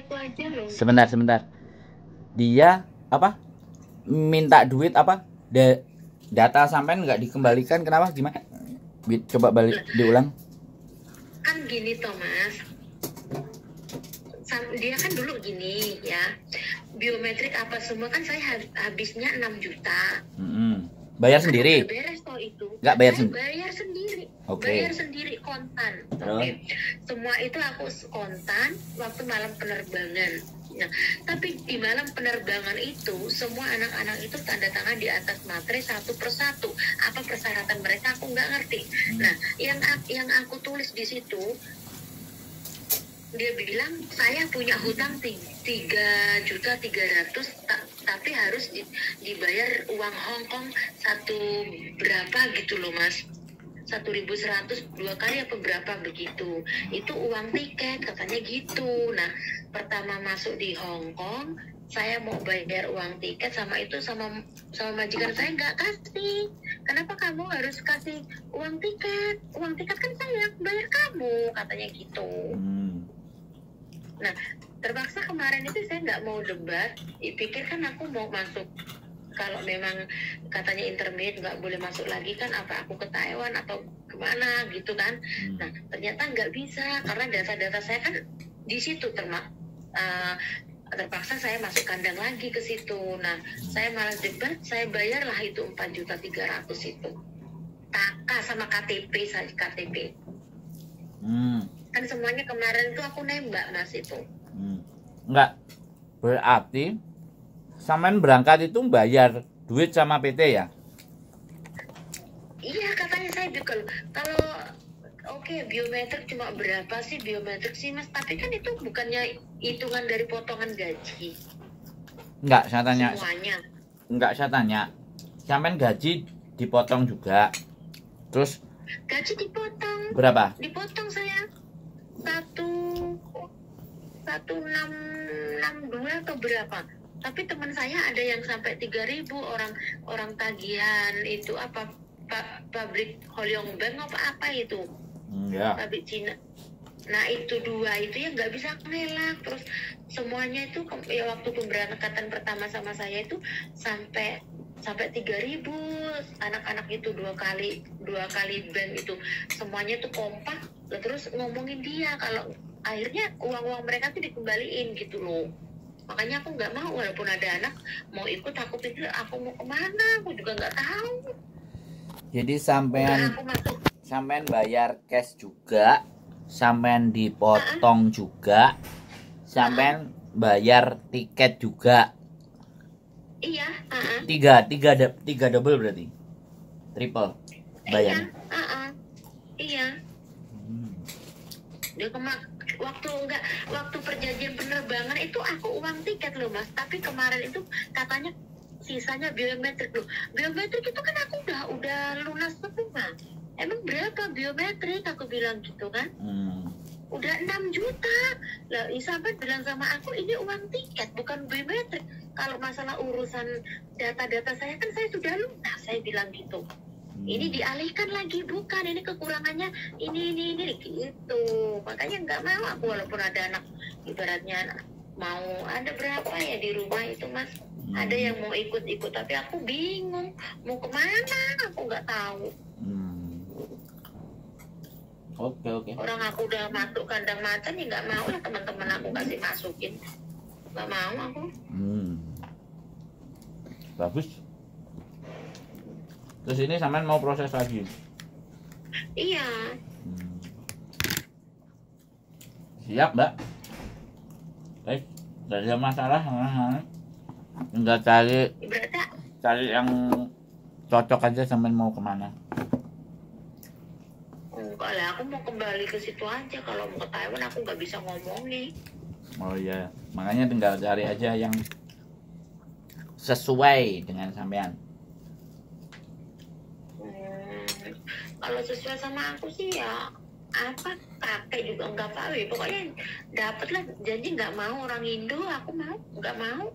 itu aja loh. Sebentar. Dia apa? Minta duit apa? Data sampean nggak dikembalikan, kenapa? Gimana? Coba balik diulang. Kan gini Thomas, dia kan dulu gini ya, biometrik apa semua kan saya habisnya 6 juta. Bayar sendiri? Nggak beres toh itu. Nggak bayar sendiri? Bayar sendiri. Okay. Bayar sendiri kontan. Oke. Semua itu aku kontan waktu malam penerbangan. Nah, tapi di malam penerbangan itu semua anak-anak itu tanda tangan di atas materai satu persatu. Apa persyaratan mereka aku nggak ngerti. Nah, yang aku tulis di situ, dia bilang saya punya hutang 3.300.000 tapi harus dibayar uang Hongkong satu berapa gitu loh Mas, 1.100 2 kali apa berapa begitu, itu uang tiket katanya gitu. Nah pertama masuk di Hongkong saya mau bayar uang tiket sama majikan saya nggak kasih. Kenapa kamu harus kasih uang tiket kan saya bayar kamu katanya gitu. Nah terpaksa kemarin itu saya nggak mau debat, pikir kan aku mau masuk, kalau memang katanya intermediate nggak boleh masuk lagi kan, apa aku ke Taiwan atau kemana gitu kan. Nah ternyata nggak bisa karena data-data saya kan di situ, terpaksa saya masuk kandang lagi ke situ. Nah saya malas debat, saya bayarlah itu 4.300.000 itu taka sama KTP saja, KTP. Kan semuanya kemarin tuh aku nembak Mas itu. Enggak, berarti sampean berangkat itu bayar duit sama PT ya? Iya katanya saya kalau oke, biometrik cuma berapa sih biometrik sih Mas, tapi kan itu bukannya hitungan dari potongan gaji. Enggak, saya tanya. Semuanya. Enggak, saya tanya. Sampean gaji dipotong juga. Terus gaji dipotong. Berapa? Dipotong saya 1.662 atau berapa. Tapi teman saya ada yang sampai 3.000, orang tagihan itu apa pabrik Holyong Bank apa itu. Pabrik Cina. Nah itu 2 itu ya nggak bisa ngelak. Terus semuanya itu ya waktu pemberangkatan pertama sama saya itu sampai 3.000 anak-anak itu 2 kali bank itu semuanya tuh kompak. Terus ngomongin dia kalau akhirnya uang mereka tuh dikembaliin gitu loh. Makanya aku nggak mau, walaupun ada anak mau ikut, aku pikir aku mau kemana, aku juga nggak tahu. Jadi sampean bayar cash juga, sampean dipotong juga, sampean bayar tiket juga. Iya. Tiga double berarti, triple bayarnya. Iya. Dia waktu perjanjian penerbangan itu aku uang tiket loh Mas, tapi kemarin itu katanya sisanya biometrik loh. Biometrik itu kan aku udah lunas semua. Emang berapa biometrik, aku bilang gitu kan. Udah 6 juta lah. Isabel bilang sama aku ini uang tiket bukan biometrik. Kalau masalah urusan data-data saya kan saya sudah lunas, saya bilang gitu. Ini dialihkan lagi, bukan, ini kekurangannya ini gitu. Makanya nggak mau aku, walaupun ada anak, ibaratnya mau ada berapa ya di rumah itu Mas, ada yang mau ikut tapi aku bingung mau kemana, aku nggak tahu. Oke. Orang aku udah masuk kandang macan ya nggak mau lah teman-teman aku kasih masukin, nggak mau aku. Bagus. Terus ini sampean mau proses lagi? Iya. Siap Mbak. Baik, tidak ada masalah. Tinggal cari yang cocok aja, sampean mau kemana? Enggak lah, aku mau kembali ke situ aja. Kalau mau ke Taiwan aku nggak bisa ngomong nih. Oh iya, makanya tinggal cari aja yang sesuai dengan sampean. Kalau sesuai sama aku sih ya apa, kakek juga nggak tahu ya, pokoknya dapet lah, janji nggak mau orang Indo, aku nggak mau.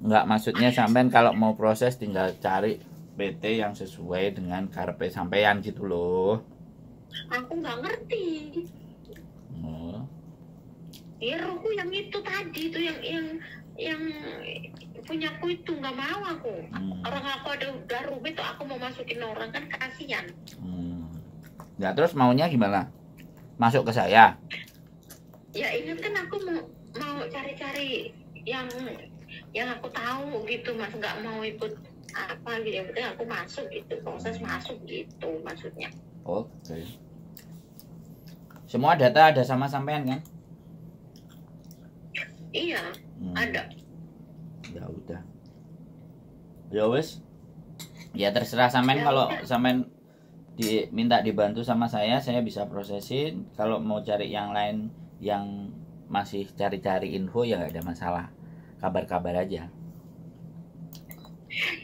Nggak, maksudnya sampean kalau mau proses tinggal cari PT yang sesuai dengan karepe sampean gitu loh. Aku nggak ngerti. Ya roku yang itu tadi itu yang punyaku itu nggak mau aku. Orang aku ada udah rumit tuh aku mau masukin orang kan kasihan. Ya terus maunya gimana? Masuk ke saya? Ya ingat kan aku mau cari-cari yang aku tahu gitu mas, nggak mau ikut apa gitu, yang penting aku masuk gitu, proses masuk gitu maksudnya. Oke. Semua data ada sama sampean kan? Iya, ada. Ya udah. Ya wes. Ya terserah sampean, Ya kalau udah. sampean diminta dibantu sama saya bisa prosesin. Kalau mau cari yang lain yang masih cari-cari info ya nggak ada masalah. Kabar-kabar aja.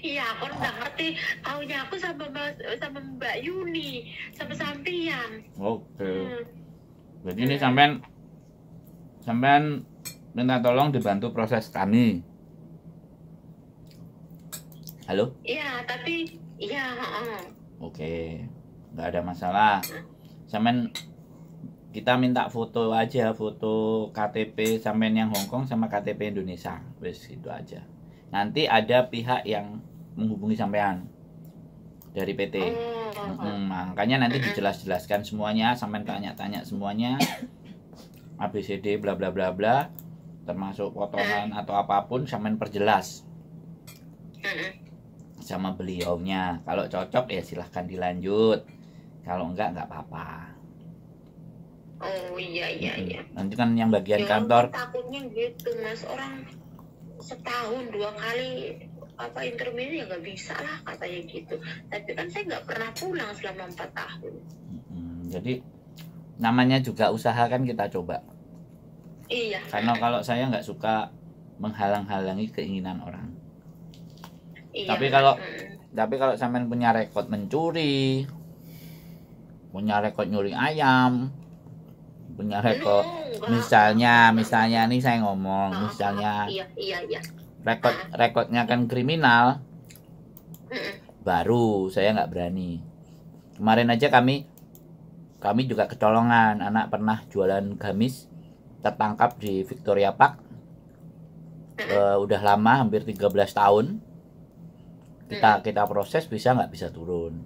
Iya, aku nggak ngerti. Taunya aku sama Mbak Yuni, sama sampean. Oke. Jadi ini sampean minta tolong dibantu proses kami. Halo? Iya, tapi iya. Oke, nggak ada masalah. Sampean kita minta foto aja, foto KTP sampean yang Hongkong sama KTP Indonesia, wes itu aja. Nanti ada pihak yang menghubungi sampean dari PT. Makanya nanti dijelaskan semuanya, sampean tanya-tanya semuanya, ABCD bla bla bla bla, termasuk potongan atau apapun sampean perjelas sama beliaunya. Kalau cocok ya silahkan dilanjut, kalau enggak apa-apa. Oh iya. Nanti kan yang bagian Ya, kantor takutnya gitu mas, orang setahun 2 kali apa interview ya nggak bisa lah katanya gitu. Tapi kan saya nggak pernah pulang selama 4 tahun. Jadi namanya juga usaha kan kita coba. Iya. Karena kalau saya nggak suka menghalang-halangi keinginan orang. Iya. Tapi kalau sampean punya rekod mencuri, punya rekod nyuri ayam, punya rekod misalnya nih saya ngomong misalnya iya. rekodnya kan kriminal, baru saya nggak berani. Kemarin aja kami juga kecolongan, anak pernah jualan gamis tertangkap di Victoria Park. Udah lama, hampir 13 tahun. Kita proses, nggak bisa turun.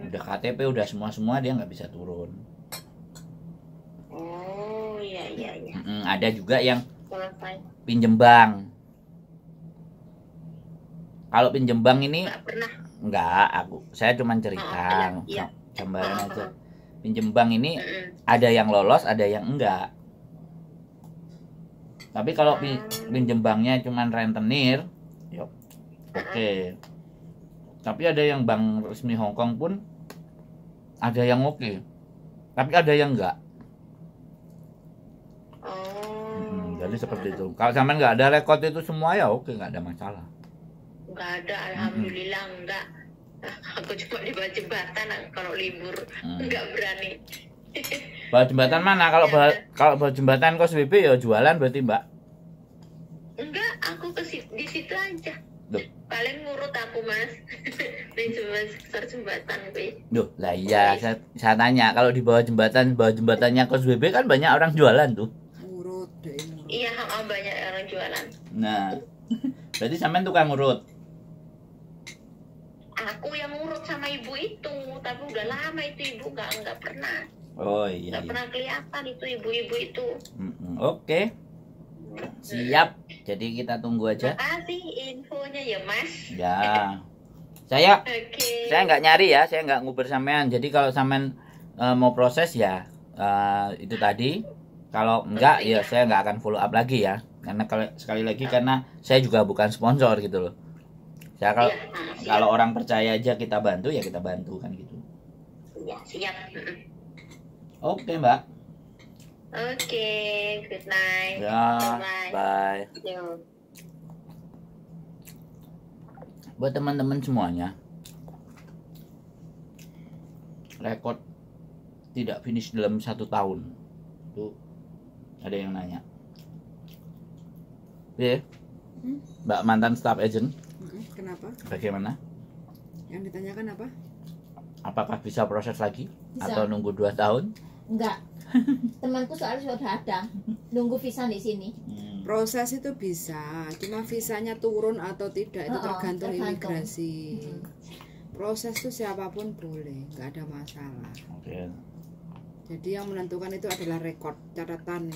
Udah KTP, udah semua dia nggak bisa turun. Oh iya. Ada juga yang pinjem bank. Kalau pinjem bank ini nggak, saya cuma cerita gambaran aja. Pinjem bank ini ada yang lolos, ada yang enggak. Tapi kalau pinjem banknya cuma rentenir, oke. Tapi ada yang bank resmi Hongkong pun ada yang oke. Tapi ada yang enggak. Jadi seperti itu. Kalau sampean nggak ada rekod itu semua ya oke, nggak ada masalah. Nggak ada, alhamdulillah enggak. Aku cuma di bawah jembatan kalau libur, nggak berani. Bawah jembatan mana? Kalau bawah jembatan Kos WB ya jualan berarti Mbak? Enggak, aku di situ aja. Duh. Paling ngurut aku mas di sekitar jembatan gue. Duh, lah iya, saya tanya kalau di bawah jembatannya Kos WB kan banyak orang jualan tuh. Ngurut deh. Iya, banyak orang jualan. Nah, berarti sampean tukang ngurut. Aku yang ngurut sama ibu itu, tapi udah lama itu ibu nggak pernah. Oh iya. Nggak pernah kelihatan itu ibu-ibu itu. Oke. Siap. Jadi kita tunggu aja. Makasih infonya ya mas. Ya. Saya nggak nyari ya, saya nggak nguber sampean. Jadi kalau sampean mau proses ya itu tadi. Kalau enggak ya saya nggak akan follow up lagi ya. Karena sekali lagi karena saya juga bukan sponsor gitu loh. Saya kalau orang percaya aja kita bantu ya kita bantu kan gitu. Iya, siap. Oke, Mbak. Oke, good night. Ya, bye. Buat teman-teman semuanya, rekod tidak finish dalam 1 tahun. Tuh, ada yang nanya. Mbak mantan staff agent. Kenapa? Bagaimana? Yang ditanyakan apa? Apakah bisa proses lagi? Bisa. Atau nunggu 2 tahun? Enggak. Temanku soalnya sudah ada nunggu visa di sini. Proses itu bisa, cuma visanya turun atau tidak itu tergantung imigrasi. Proses itu siapapun boleh, nggak ada masalah. Oke. Jadi yang menentukan itu adalah rekod, catatan.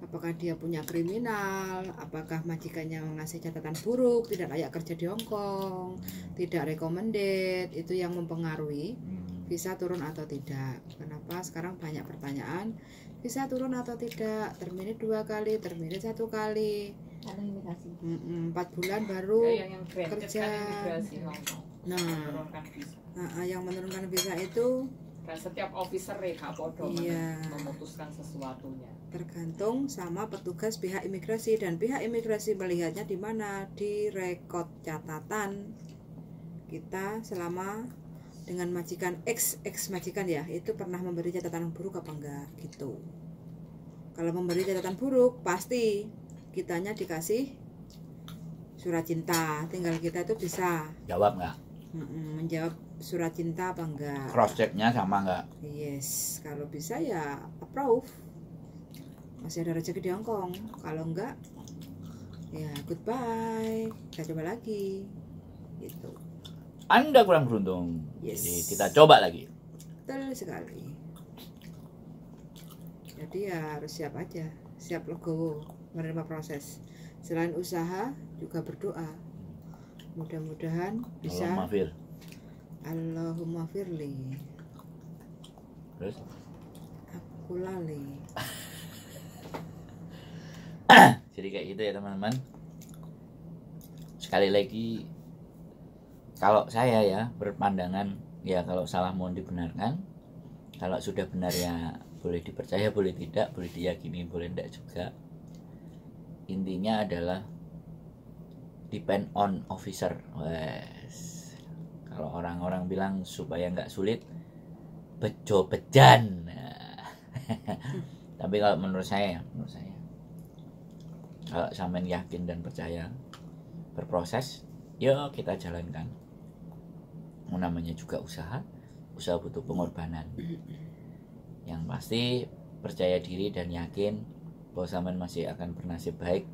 Apakah dia punya kriminal, apakah majikannya mengasih catatan buruk, tidak layak kerja di Hong Kong, tidak recommended, itu yang mempengaruhi visa turun atau tidak. Kenapa sekarang banyak pertanyaan, visa turun atau tidak, terminate 2 kali, terminate 1 kali, Ada imigrasi. 4 bulan baru yang granted kerja. kan imigrasi Hong Kong. Nah, Menurunkan visa. yang menurunkan visa itu Dan setiap officer reka podo Iya. memutuskan sesuatunya. tergantung sama petugas pihak imigrasi, dan pihak imigrasi melihatnya di mana, di rekod catatan kita selama dengan majikan ex majikan ya, itu pernah memberi catatan buruk apa enggak gitu. Kalau memberi catatan buruk pasti kitanya dikasih surat cinta, tinggal kita itu bisa Jawab nggak? menjawab surat cinta apa enggak. Cross checknya sama nggak? Yes, kalau bisa ya approve. Masih ada rezeki di Hong Kong. Kalau enggak, ya goodbye. Kita coba lagi. Gitu. Anda kurang beruntung. Yes. Jadi kita coba lagi. Betul sekali. Jadi ya harus siap aja, siap legowo menerima proses. Selain usaha juga berdoa. Mudah-mudahan bisa. Allahumma fir. Allahumma firli. Terus? Aku lali. Jadi kayak gitu ya teman-teman. Sekali lagi, kalau saya ya berpandangan, ya kalau salah mohon dibenarkan, kalau sudah benar ya boleh dipercaya, boleh tidak, boleh diyakini, boleh tidak juga. Intinya adalah depend on officer. Wes. Kalau orang-orang bilang supaya nggak sulit, bejo bejan. Nah. Tapi kalau menurut saya kalau sampean yakin dan percaya berproses, ya kita jalankan. Namanya juga usaha butuh pengorbanan. Yang pasti percaya diri dan yakin bahwa sampean masih akan bernasib baik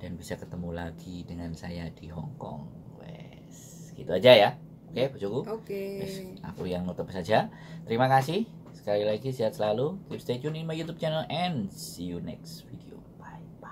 dan bisa ketemu lagi dengan saya di Hong Kong. Wes, gitu aja ya. Oke, bojoku. Oke. Wes, aku yang nutup saja. Terima kasih. Sekali lagi sehat selalu. Keep stay tune in my YouTube channel and see you next video. Bye bye.